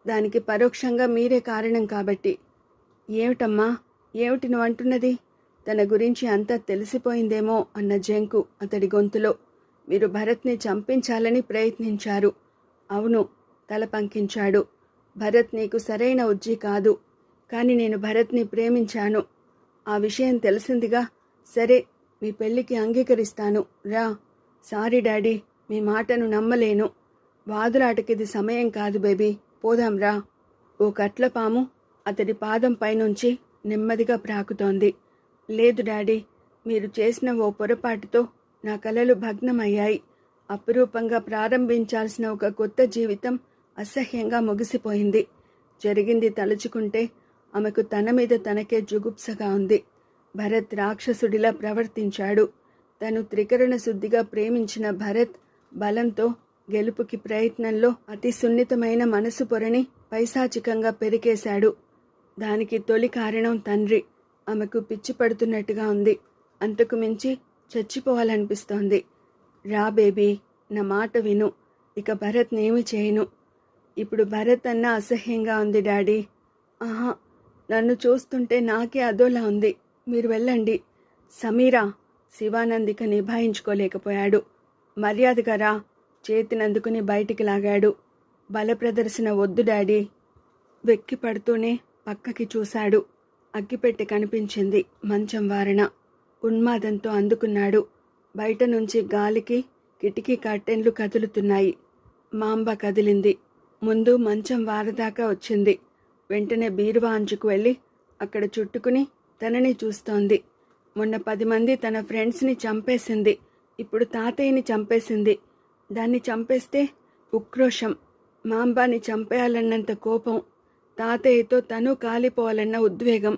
దానికి పరోక్షంగా మీరే కారణం కాబట్టి. ఏమిటమ్మా, ఏమిటి నువ్వు అంటున్నది? తన గురించి అంతా తెలిసిపోయిందేమో అన్న జంకు అతడి గొంతులో. మీరు భరత్ని చంపించాలని ప్రయత్నించారు. అవును, తల పంకించాడు. భరత్ నీకు సరైన ఉజ్జి కాదు. కానీ నేను భరత్ని ప్రేమించాను. ఆ విషయం తెలిసిందిగా. సరే, మీ పెళ్లికి అంగీకరిస్తాను, రా. సారీ డాడీ, మీ మాటను నమ్మలేను. వాదులాటకిది సమయం కాదు బేబీ, పోదాం రా. ఓ కట్లపాము అతడి పాదం పైనుంచి నెమ్మదిగా ప్రాకుతోంది. లేదు డాడీ, మీరు చేసిన ఓ పొరపాటుతో నా కలలు భగ్నమయ్యాయి. అపురూపంగా ప్రారంభించాల్సిన ఒక కొత్త జీవితం అసహ్యంగా ముగిసిపోయింది. జరిగింది తలుచుకుంటే ఆమెకు తన మీద తనకే జుగుప్సగా ఉంది. భరత్ రాక్షసుడిలా ప్రవర్తించాడు. తను త్రికరణ శుద్ధిగా ప్రేమించిన భరత్ బలంతో గెలుపుకి ప్రయత్నంలో అతి సున్నితమైన మనసు పొరని పైశాచికంగా పెరికేశాడు. దానికి తొలి కారణం తండ్రి. ఆమెకు పిచ్చి పడుతున్నట్టుగా ఉంది. అంతకు మించి చచ్చిపోవాలనిపిస్తోంది. రా బేబీ, నా మాట విను. ఇక భరత్నేమి చేయను. ఇప్పుడు భరత్ అన్న అసహ్యంగా ఉంది డాడీ. ఆహా, నన్ను చూస్తుంటే నాకే అదోలా ఉంది. మీరు వెళ్ళండి. సమీరా. శివానందిక నిభాయించుకోలేకపోయాడు. మర్యాదగా రా. చేతినందుకుని బయటికి లాగాడు. బల ప్రదర్శన వద్దు డాడీ. వెక్కి పడుతూనే పక్కకి చూశాడు. అగ్గిపెట్టె కనిపించింది మంచం వారన. ఉన్మాదంతో అందుకున్నాడు. బయట నుంచి గాలికి కిటికీ కర్టెన్లు కదులుతున్నాయి. మాంబ కదిలింది. ముందు మంచం వారదాకా వచ్చింది. వెంటనే బీరువా అంచుకు వెళ్ళి అక్కడ చుట్టుకుని తనని చూస్తోంది. మొన్న 10 మంది తన ఫ్రెండ్స్ని చంపేసింది. ఇప్పుడు తాతయ్యని చంపేసింది. దాన్ని చంపేస్తే ఉక్రోషం. మాంబాని చంపేయాలన్నంత కోపం. తాతయ్యతో తను కాలిపోవాలన్న ఉద్వేగం.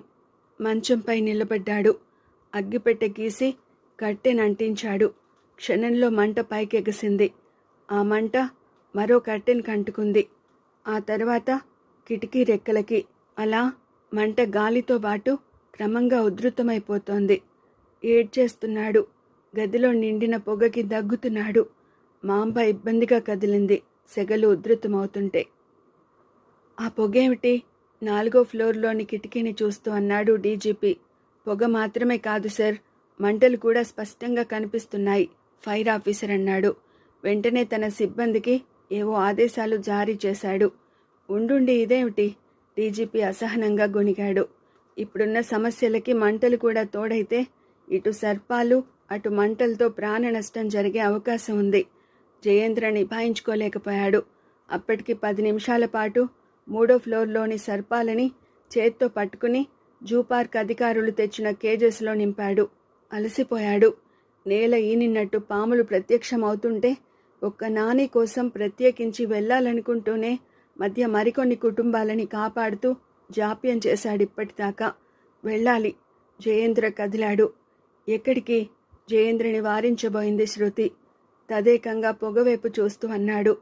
మంచంపై నిలబడ్డాడు. అగ్గిపెట్టె గీసి కట్టెనంటించాడు. క్షణంలో మంట పైకెగసింది. ఆ మంట మరో కట్టెన్ కంటుకుంది. ఆ తర్వాత కిటికీ రెక్కలకి. అలా మంట గాలితో పాటు క్రమంగా ఉధృతమైపోతోంది. ఏడ్చేస్తున్నాడు. గదిలో నిండిన పొగకి దగ్గుతున్నాడు. మాంబ ఇబ్బందిగా కదిలింది సెగలు ఉధృతమవుతుంటే. ఆ పొగేమిటి? 4వ ఫ్లోర్లోని కిటికీని చూస్తూ అన్నాడు డీజీపీ. పొగ మాత్రమే కాదు సార్, మంటలు కూడా స్పష్టంగా కనిపిస్తున్నాయి, ఫైర్ ఆఫీసర్ అన్నాడు. వెంటనే తన సిబ్బందికి ఏవో ఆదేశాలు జారీ చేశాడు. ఉండుండి ఇదేమిటి? డీజీపీ అసహనంగా గొణిగాడు. ఇప్పుడున్న సమస్యలకి మంటలు కూడా తోడైతే ఇటు సర్పాలు అటు మంటలతో ప్రాణ నష్టం జరిగే అవకాశం ఉంది. జయేంద్ర నిభాయించుకోలేకపోయాడు. అప్పటికి 10 నిమిషాల పాటు 3వ ఫ్లోర్లోని సర్పాలని చేత్తో పట్టుకుని జూ పార్క్ అధికారులు తెచ్చిన కేజెస్లో నింపాడు. అలసిపోయాడు. నేల ఈనిన్నట్టు పాములు ప్రత్యక్షమవుతుంటే ఒక్క నాని కోసం ప్రత్యేకించి వెళ్ళాలనుకుంటూనే మధ్య మరికొన్ని కుటుంబాలని కాపాడుతూ జాప్యం చేశాడిప్పటిదాకా. వెళ్ళాలి. జయేంద్ర కదిలాడు. ఎక్కడికి? జయేంద్రని వారించబోయింది శృతి. తదేకంగా పొగవైపు చూస్తూ అన్నాడు.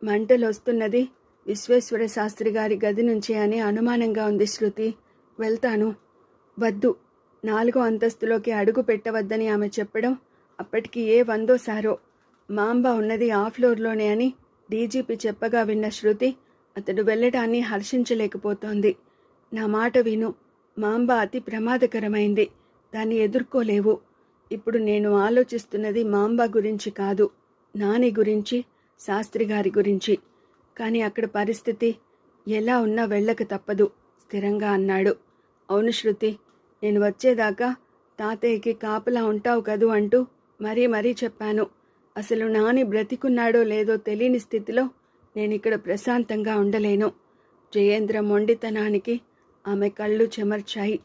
మంటలొస్తున్నది విశ్వేశ్వర శాస్త్రి గారి గది నుంచి అని అనుమానంగా ఉంది శృతి. వెళ్తాను. వద్దు. 4వ అంతస్తులోకి అడుగు పెట్టవద్దని ఆమె చెప్పడం అప్పటికి ఏ 100సారో. మాంబ ఉన్నది ఆ ఫ్లోర్లోనే అని డీజీపీ చెప్పగా విన్న శృతి అతడు వెళ్ళడాన్ని హర్షించలేకపోతోంది. నా మాట విను. మాంబ అతి ప్రమాదకరమైంది. దాన్ని ఎదుర్కోలేవు. ఇప్పుడు నేను ఆలోచిస్తున్నది మాంబ గురించి కాదు, నాని గురించి, శాస్త్రి గారి గురించి. కానీ అక్కడ పరిస్థితి ఎలా ఉన్నా వెళ్ళక తప్పదు స్థిరంగా అన్నాడు. అవును శృతి, నేను వచ్చేదాకా తాతయ్యకి కాపలా ఉంటావు కదూ అంటూ మరీ చెప్పాను. అసలు నాని బ్రతికున్నాడో లేదో తెలియని స్థితిలో నేనిక్కడ ప్రశాంతంగా ఉండలేను. జయేంద్ర మొండితనానికి ఆమె కళ్ళు చెమర్చాయి.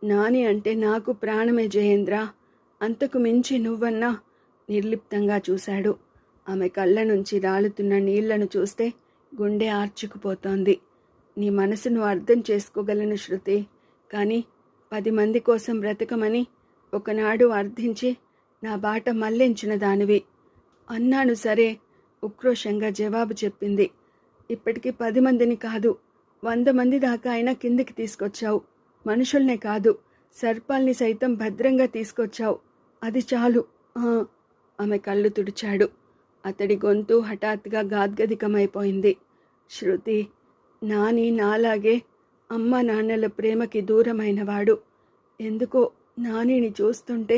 నాని అంటే నాకు ప్రాణమే జయేంద్ర, అంతకు మించి నువ్వన్నా. నిర్లిప్తంగా చూశాడు. ఆమె కళ్ళ నుంచి రాలుతున్న నీళ్లను చూస్తే గుండె ఆర్చుకుపోతోంది. నీ మనసును అర్థం చేసుకోగలను శృతి, కానీ 10 మంది కోసం బ్రతకమని ఒకనాడు అర్థించి నా బాట మళ్లించిన దానివి. అన్నాను సరే, ఉక్రోషంగా జవాబు చెప్పింది. ఇప్పటికి 10 మందిని కాదు, 100 మంది దాకా అయినా కిందికి తీసుకొచ్చావు. మనుషుల్నే కాదు, సర్పాల్ని సైతం భద్రంగా తీసుకొచ్చావు. అది చాలు. ఆమె కళ్ళు తుడిచాడు. అతడి గొంతు హఠాత్తుగా గాద్గదికమైపోయింది. శృతి, నాని నాలాగే అమ్మ నాన్నల ప్రేమకి దూరమైనవాడు. ఎందుకో నానిని చూస్తుంటే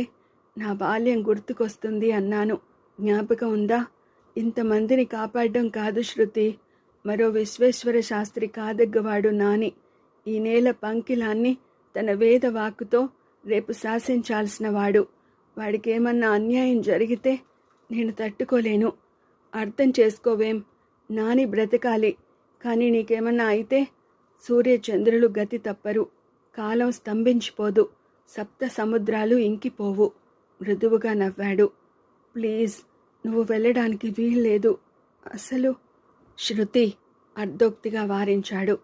నా బాల్యం గుర్తుకొస్తుంది అన్నాను. జ్ఞాపకం ఉందా? ఇంతమందిని కాపాడడం కాదు శృతి, మరో విశ్వేశ్వర శాస్త్రి కాదగ్గవాడు నాని. ఈ నేల పంకిలాన్ని తన వేద వాక్కుతో రేపు శాసించాల్సిన వాడు. వాడికేమన్నా అన్యాయం జరిగితే నేను తట్టుకోలేను. అర్థం చేసుకోవేం? నాని బ్రతకాలి, కానీ నీకేమన్నా అయితే సూర్యచంద్రులు గతి తప్పరు, కాలం స్తంభించిపోదు, 7 సముద్రాలు ఇంకిపోవు. మృదువుగా నవ్వాడు. ప్లీజ్, నువ్వు వెళ్ళడానికి వీల్లేదు అసలు. శృతి అర్ధోక్తిగా వారించాడు.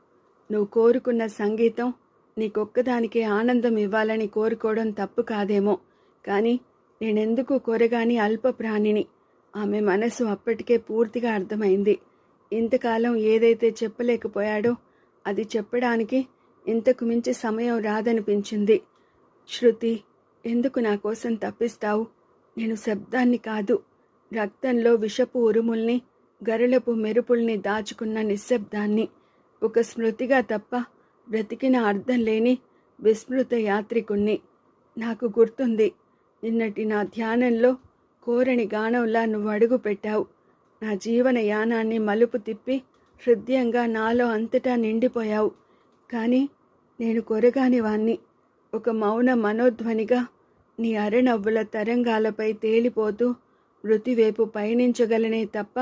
నువ్వు కోరుకున్న సంగీతం నీకొక్కదానికే ఆనందం ఇవ్వాలని కోరుకోవడం తప్పు కాదేమో, కానీ నేనెందుకు కొరగాని అల్ప ప్రాణిని. ఆమె మనసు అప్పటికే పూర్తిగా అర్థమైంది. ఇంతకాలం ఏదైతే చెప్పలేకపోయాడో అది చెప్పడానికి ఇంతకు మించి సమయం రాదనిపించింది. శృతి, ఎందుకు నా కోసం తప్పిస్తావు? నేను శబ్దాన్ని కాదు, రక్తంలో విషపు ఉరుముల్ని, గరళపు మెరుపుల్ని దాచుకున్న నిశ్శబ్దాన్ని. ఒక స్మృతిగా తప్ప బ్రతికిన అర్థం లేని విస్మృత యాత్రికుణ్ణి. నాకు గుర్తుంది, నిన్నటి నా ధ్యానంలో కోరని గానంలా నువ్వు అడుగు పెట్టావు. నా జీవన యానాన్ని మలుపు తిప్పి హృదయంగా నాలో అంతటా నిండిపోయావు. కానీ నేను కొరగాని వాణ్ణి. ఒక మౌన మనోధ్వనిగా నీ అరనవ్వుల తరంగాలపై తేలిపోతూ మృతివైపు పయనించగలనే తప్ప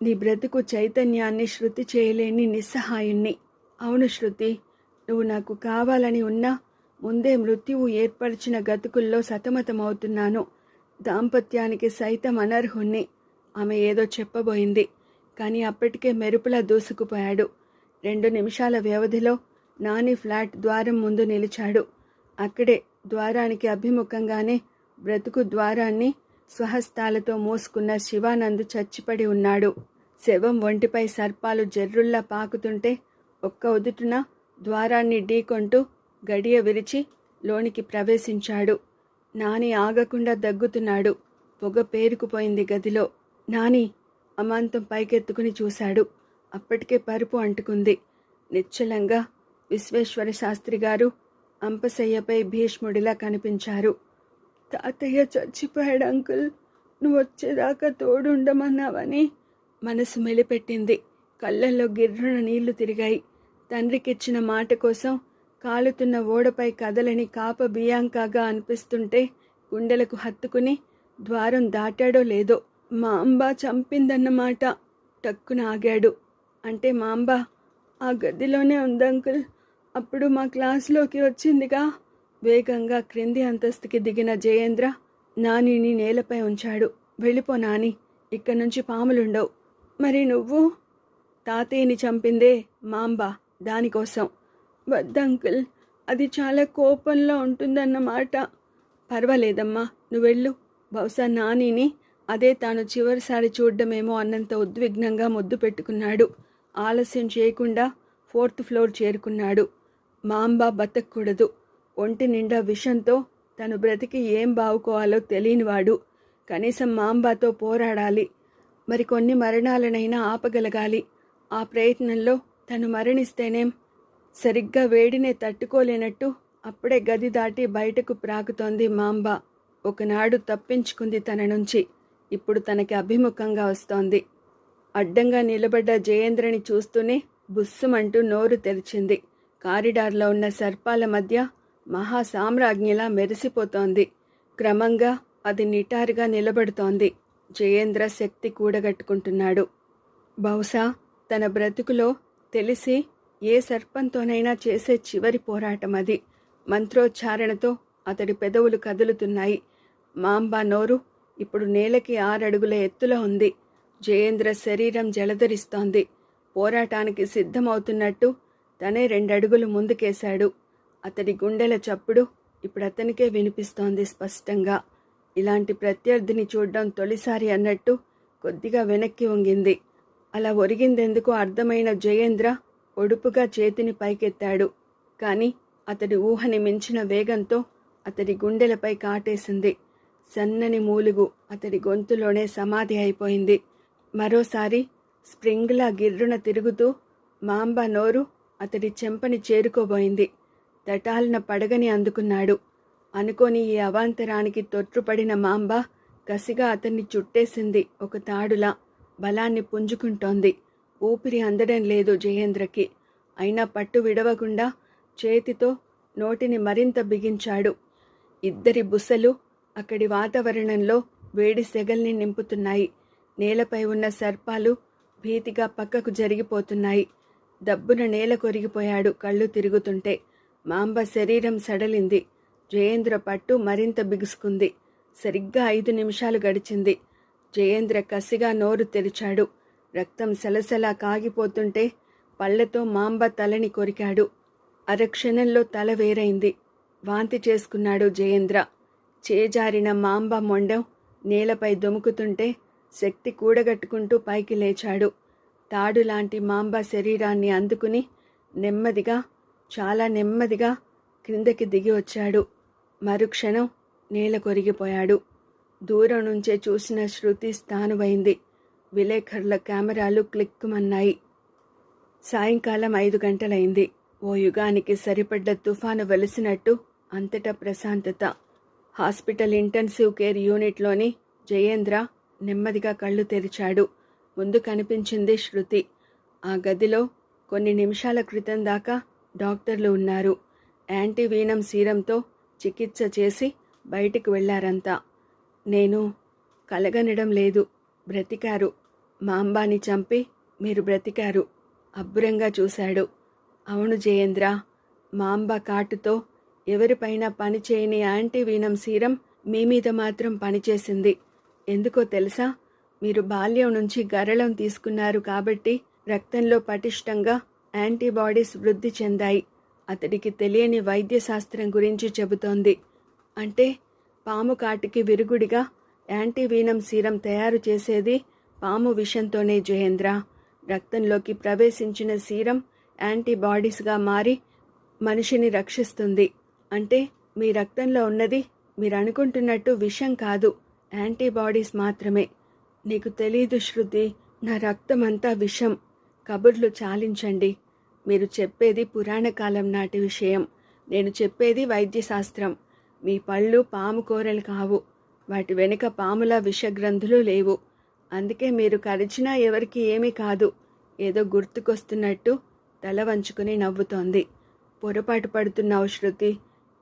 నీ బ్రతుకు చైతన్యాన్ని శృతి చేయలేని నిస్సహాయుణ్ణి. అవును శృతి, నువ్వు నాకు కావాలని ఉన్నా ముందే మృత్యువు ఏర్పరిచిన గతుకుల్లో సతమతమవుతున్నాను. దాంపత్యానికి సైతం అనర్హుణ్ణి. ఆమె ఏదో చెప్పబోయింది, కానీ అప్పటికే మెరుపులా దూసుకుపోయాడు. 2 నిమిషాల వ్యవధిలో నాని ఫ్లాట్ ద్వారం ముందు నిలిచాడు. అక్కడే ద్వారానికి అభిముఖంగానే బ్రతుకు ద్వారాన్ని స్వహస్తాలతో మూసుకున్న శివానంద్ చచ్చిపడి ఉన్నాడు. శవం ఒంటిపై సర్పాలు జర్రుల్లా పాకుతుంటే ఒక్క ఉదుటున ద్వారాన్ని ఢీకొంటూ గడియ విరిచి లోనికి ప్రవేశించాడు. నాని ఆగకుండా దగ్గుతున్నాడు. పొగ పేరుకుపోయింది గదిలో. నాని అమాంతం పైకెత్తుకుని చూశాడు. అప్పటికే పరుపు అంటుకుంది. నిశ్చలంగా విశ్వేశ్వర శాస్త్రి గారు అంపశయ్యపై భీష్ముడిలా కనిపించారు. తాతయ్య చచ్చిపోయాడు అంకుల్, నువ్వు వచ్చేదాకా తోడుండమన్నావని మనసు మెలిపెట్టింది. కళ్ళల్లో గిర్రున నీళ్లు తిరిగాయి. తండ్రికిచ్చిన మాట కోసం కాలుతున్న ఓడపై కదలని కాప బియాంకాగా అనిపిస్తుంటే గుండెలకు హత్తుకుని ద్వారం దాటాడో లేదో. మా అంబ చంపిందన్నమాట. టక్కున ఆగాడు. అంటే మా అంబ ఆ గదిలోనే ఉందంకుల్, అప్పుడు మా క్లాసులోకి వచ్చిందిగా. వేగంగా క్రింది అంతస్తుకి దిగిన జయేంద్ర నానిని నేలపై ఉంచాడు. వెళ్ళిపో నాని, ఇక్కడి నుంచి పాములుండవు. మరి నువ్వు? తాతయ్యని చంపిందే మాంబ, దానికోసం. వద్దంకుల్, అది చాలా కోపంలో ఉంటుందన్నమాట. పర్వాలేదమ్మా, నువ్వెళ్ళు. బహుశా నానిని అదే తాను చివరిసారి చూడ్డమేమో అన్నంత ఉద్విగ్నంగా ముద్దు పెట్టుకున్నాడు. ఆలస్యం చేయకుండా 4th ఫ్లోర్ చేరుకున్నాడు. మాంబ బతకూడదు. ఒంటి నిండా విషంతో తను బ్రతికి ఏం బావుకోవాలో తెలియనివాడు. కనీసం మాంబాతో పోరాడాలి. మరికొన్ని మరణాలనైనా ఆపగలగాలి. ఆ ప్రయత్నంలో తను మరణిస్తేనేం? సరిగ్గా వేడినే తట్టుకోలేనట్టు అప్పుడే గది దాటి బయటకు ప్రాకుతోంది మాంబ. ఒకనాడు తప్పించుకుంది తన నుంచి. ఇప్పుడు తనకి అభిముఖంగా వస్తోంది. అడ్డంగా నిలబడ్డ జయేంద్రని చూస్తూనే బుస్సుమంటూ నోరు తెరిచింది. కారిడార్లో ఉన్న సర్పాల మధ్య మహాసామ్రాజ్ఞిలా మెరిసిపోతోంది. క్రమంగా అది నిటారుగా నిలబడుతోంది. జయేంద్ర శక్తి కూడగట్టుకుంటున్నాడు. బహుశా తన బ్రతుకులో తెలిసి ఏ సర్పంతోనైనా చేసే చివరి పోరాటం అది. మంత్రోచ్చారణతో అతడి పెదవులు కదులుతున్నాయి. మాంబా నోరు ఇప్పుడు నేలకి 6 అడుగుల ఎత్తులో ఉంది. జయేంద్ర శరీరం జలధరిస్తోంది. పోరాటానికి సిద్ధమవుతున్నట్టు తనే 2 అడుగులు ముందుకేశాడు. అతడి గుండెల చప్పుడు ఇప్పుడు అతనికే వినిపిస్తోంది స్పష్టంగా. ఇలాంటి ప్రత్యర్థిని చూడ్డం తొలిసారి అన్నట్టు కొద్దిగా వెనక్కి వంగింది. అలా ఒరిగిందెందుకో అర్థమైన జయేంద్ర ఒడుపుగా చేతిని పైకెత్తాడు. కాని అతడి ఊహని మించిన వేగంతో అతడి గుండెలపై కాటేసింది. సన్నని మూలుగు అతడి గొంతులోనే సమాధి అయిపోయింది. మరోసారి స్ప్రింగ్లా గిర్రున తిరుగుతూ మాంబా నోరు అతడి చెంపని చేరుకోబోయింది. తటాలన పడగని అందుకున్నాడు. అనుకోని ఈ అవాంతరానికి తొట్రుపడిన మాంబ కసిగా అతన్ని చుట్టేసింది. ఒక తాడులా బలాన్ని పుంజుకుంటోంది. ఊపిరి అందడం లేదు జయేంద్రకి. అయినా పట్టు విడవకుండా చేతితో నోటిని మరింత బిగించాడు. ఇద్దరి బుసలు అక్కడి వాతావరణంలో వేడి సెగల్ని నింపుతున్నాయి. నేలపై ఉన్న సర్పాలు భీతిగా పక్కకు జరిగిపోతున్నాయి. దబ్బున నేల కొరిగిపోయాడు కళ్ళు తిరుగుతుంటే. మాంబ శరీరం సడలింది. జయేంద్ర పట్టు మరింత బిగుసుకుంది. సరిగ్గా 5 నిమిషాలు గడిచింది. జయేంద్ర కసిగా నోరు తెరిచాడు. రక్తం సలసలా కాగిపోతుంటే పళ్లతో మాంబ తలని కొరికాడు. అరక్షణంలో తల వేరైంది. వాంతి చేసుకున్నాడు జయేంద్ర. చేజారిన మాంబ మొండెం నేలపై దుముకుతుంటే శక్తి కూడగట్టుకుంటూ పైకి లేచాడు. తాడులాంటి మాంబ శరీరాన్ని అందుకుని నెమ్మదిగా, చాలా నెమ్మదిగా క్రిందకి దిగి వచ్చాడు. మరుక్షణం నేల కొరిగిపోయాడు. దూరం నుంచే చూసిన శృతి స్థానువైంది. విలేకరుల కెమెరాలు క్లిక్కుమన్నాయి. సాయంకాలం 5 గంటలైంది. ఓ యుగానికి సరిపడ్డ తుఫాను వెలిసినట్టు అంతటా ప్రశాంతత. హాస్పిటల్ ఇంటెన్సివ్ కేర్ యూనిట్లోని జయేంద్ర నెమ్మదిగా కళ్ళు తెరిచాడు. ముందు కనిపించింది శృతి. ఆ గదిలో కొన్ని నిమిషాల క్రితం దాకా డాక్టర్లు ఉన్నారు. యాంటీవీనం సీరంతో చికిత్స చేసి బయటికి వెళ్లారంతా. నేను కలగనడం లేదు. బ్రతికారు. మాంబాని చంపి మీరు బ్రతికారు. అబ్బురంగా చూశాడు. అవును జయేంద్ర, మాంబ కాటుతో ఎవరిపైన పనిచేయని యాంటీవీనం సీరం మీ మీద మాత్రం పనిచేసింది. ఎందుకో తెలుసా? మీరు బాల్యం నుంచి గరళం తీసుకున్నారు కాబట్టి రక్తంలో పటిష్టంగా యాంటీబాడీస్ వృద్ధి చెందాయి. అతడికి తెలియని వైద్యశాస్త్రం గురించి చెబుతోంది. అంటే పాము కాటికి విరుగుడిగా యాంటీవీనం సీరం తయారు చేసేది పాము విషంతోనే జయేంద్ర. రక్తంలోకి ప్రవేశించిన సీరం యాంటీబాడీస్గా మారి మనిషిని రక్షిస్తుంది. అంటే మీ రక్తంలో ఉన్నది మీరు అనుకుంటున్నట్టు విషం కాదు, యాంటీబాడీస్ మాత్రమే. నీకు తెలీదు శృతి, నా రక్తమంతా విషం. కబుర్లు చాలించండి. మీరు చెప్పేది పురాణకాలం నాటి విషయం, నేను చెప్పేది వైద్యశాస్త్రం. మీ పళ్ళు పాము కూరలు కావు. వాటి వెనుక పాముల విషగ్రంథులు లేవు. అందుకే మీరు కరిచినా ఎవరికి ఏమీ కాదు. ఏదో గుర్తుకొస్తున్నట్టు తల వంచుకుని నవ్వుతోంది. పొరపాటు పడుతున్నావు శృతి.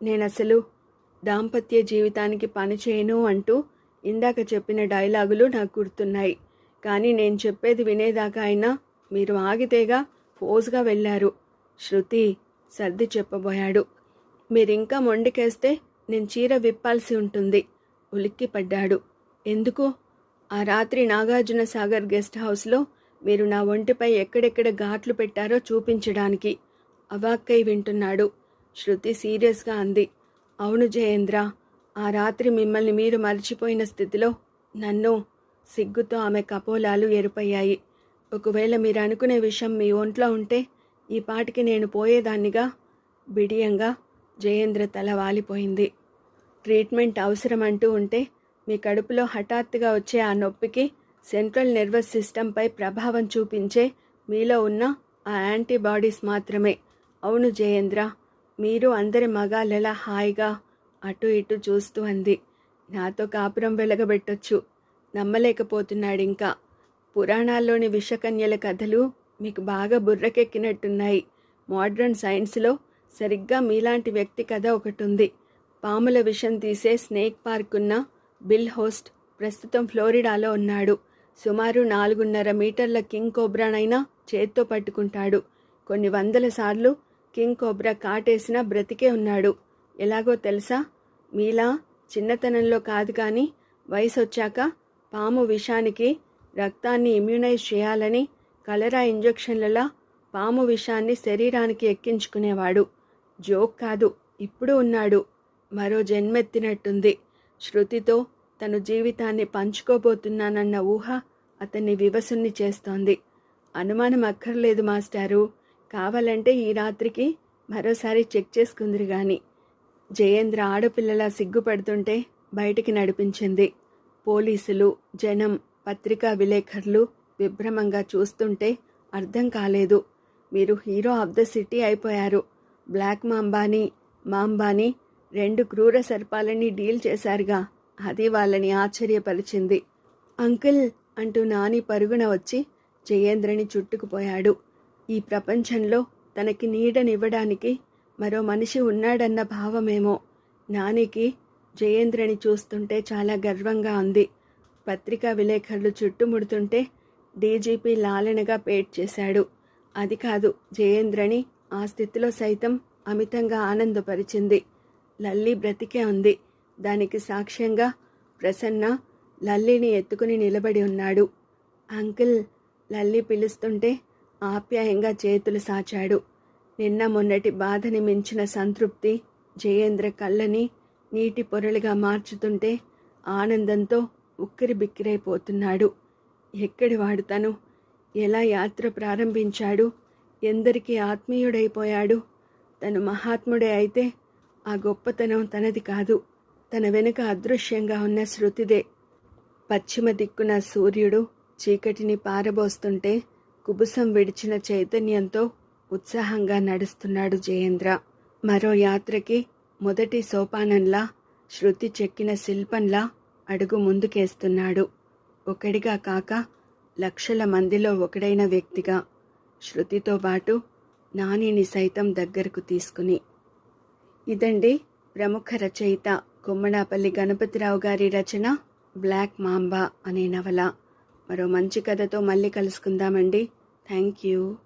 నేనసలు దాంపత్య జీవితానికి పని చేయను అంటూ ఇందాక చెప్పిన డైలాగులు నాకు గుర్తున్నాయి. కానీ నేను చెప్పేది వినేదాకా అయినా మీరు ఆగితేగా ఫోజ్గా వెళ్ళారు. శృతి సర్ది చెప్పబోయాడు. మీరింకా మొండికేస్తే నేను చీర విప్పాల్సి ఉంటుంది. ఉలిక్కిపడ్డాడు. ఎందుకు? ఆ రాత్రి నాగార్జున సాగర్ గెస్ట్ హౌస్లో మీరు నా ఒంటిపై ఎక్కడెక్కడ ఘాట్లు పెట్టారో చూపించడానికి. అవాక్కై వింటున్నాడు. శృతి సీరియస్గా అంది. అవును జయేంద్ర, ఆ రాత్రి మిమ్మల్ని మీరు మర్చిపోయిన స్థితిలో నన్ను. సిగ్గుతో ఆమె కపోలాలు ఎరుపయ్యాయి. ఒకవేళ మీరు అనుకునే విషయం మీ ఒంట్లో ఉంటే ఈ పాటికి నేను పోయేదాన్నిగా. బిడియంగా జయేంద్ర తల వాలిపోయింది. ట్రీట్మెంట్ అవసరం అంటూ ఉంటే మీ కడుపులో హఠాత్తుగా వచ్చే ఆ నొప్పికి సెంట్రల్ నర్వస్ సిస్టంపై ప్రభావం చూపించే మీలో ఉన్న ఆ యాంటీబాడీస్ మాత్రమే. అవును జయేంద్ర, మీరు అందరి మగాళ్ళలా హాయిగా అటు ఇటు చూస్తూ అంది. నాతో కాపురం వెలగబెట్టొచ్చు. నమ్మలేకపోతున్నాడింకా. పురాణాల్లోని విషకన్యల కథలు మీకు బాగా బుర్రకెక్కినట్టున్నాయి. మోడ్రన్ సైన్స్లో సరిగ్గా మీలాంటి వ్యక్తి కథ ఒకటుంది. పాముల విషం తీసే స్నేక్ పార్క్ ఉన్న బిల్ హోస్ట్ ప్రస్తుతం ఫ్లోరిడాలో ఉన్నాడు. సుమారు 4.5 మీటర్ల కింగ్ కోబ్రానైనా చేత్తో పట్టుకుంటాడు. కొన్ని వందల సార్లు కింగ్ కోబ్రా కాటేసినా బ్రతికే ఉన్నాడు. ఎలాగో తెలుసా? మీలా చిన్నతనంలో కాదు కానీ వయసొచ్చాక పాము విషానికి రక్తాన్ని ఇమ్యూనైజ్ చేయాలని కలరా ఇంజెక్షన్లలా పాము విషాన్ని శరీరానికి ఎక్కించుకునేవాడు. జోక్ కాదు, ఇప్పుడు ఉన్నాడు. మరో జన్మెత్తినట్టుంది. శృతితో తను జీవితాన్ని పంచుకోబోతున్నానన్న ఊహ అతన్ని వివసుణ్ణి చేస్తోంది. అనుమానం అక్కర్లేదు మాస్టారు. కావాలంటే ఈ రాత్రికి మరోసారి చెక్ చేసుకుందిరు గాని. జయేంద్ర ఆడపిల్లలా సిగ్గుపడుతుంటే బయటికి నడిపించింది. పోలీసులు, జనం, పత్రికా విలేకరులు విభ్రమంగా చూస్తుంటే అర్థం కాలేదు. మీరు హీరో ఆఫ్ ద సిటీ అయిపోయారు. బ్లాక్ మాంబాని 2 క్రూర సర్పాలని డీల్ చేశారుగా. అది వాళ్ళని ఆశ్చర్యపరిచింది. అంకుల్ అంటూ నాని పరుగున వచ్చి జయేంద్రని చుట్టుకుపోయాడు. ఈ ప్రపంచంలో తనకి నీడనివ్వడానికి మరో మనిషి ఉన్నాడన్న భావమేమో. నానికి జయేంద్రని చూస్తుంటే చాలా గర్వంగా ఉంది. పత్రికా విలేకరులు చుట్టుముడుతుంటే డీజీపీ లాలనగా పేట్ చేశాడు. అది కాదు, జయేంద్రని ఆ స్థితిలో సైతం అమితంగా ఆనందపరిచింది. లల్లి బ్రతికే ఉంది. దానికి సాక్ష్యంగా ప్రసన్న లల్లిని ఎత్తుకుని నిలబడి ఉన్నాడు. అంకుల్ లల్లి పిలుస్తుంటే ఆప్యాయంగా చేతులు సాచాడు. నిన్న మొన్నటి బాధని మించిన సంతృప్తి జయేంద్ర కళ్ళని నీటి పొరలుగా మార్చుతుంటే ఆనందంతో ఉక్కిరి బిక్కిరైపోతున్నాడు. ఎక్కడి వాడు తను? ఎలా యాత్ర ప్రారంభించాడు? ఎందరికీ ఆత్మీయుడైపోయాడు? తను మహాత్ముడే అయితే ఆ గొప్పతనం తనది కాదు, తన వెనుక అదృశ్యంగా ఉన్న శృతిదే. పశ్చిమ దిక్కున సూర్యుడు చీకటిని పారబోస్తుంటే కుబుసం విడిచిన చైతన్యంతో ఉత్సాహంగా నడుస్తున్నాడు జయేంద్ర. మరో యాత్రకి మొదటి సోపానంలా, శృతి చెక్కిన శిల్పంలా అడుగు ముందుకేస్తున్నాడు. ఒకడిగా కాక లక్షల మందిలో ఒకడైన వ్యక్తిగా. శృతితో పాటు నానిని సైతం దగ్గరకు తీసుకుని. ఇదండి ప్రముఖ రచయిత కొమ్మడాపల్లి గణపతిరావు గారి రచన బ్లాక్ మాంబా అనే నవల. మరో మంచి కథతో మళ్ళీ కలుసుకుందామండి. Thank you.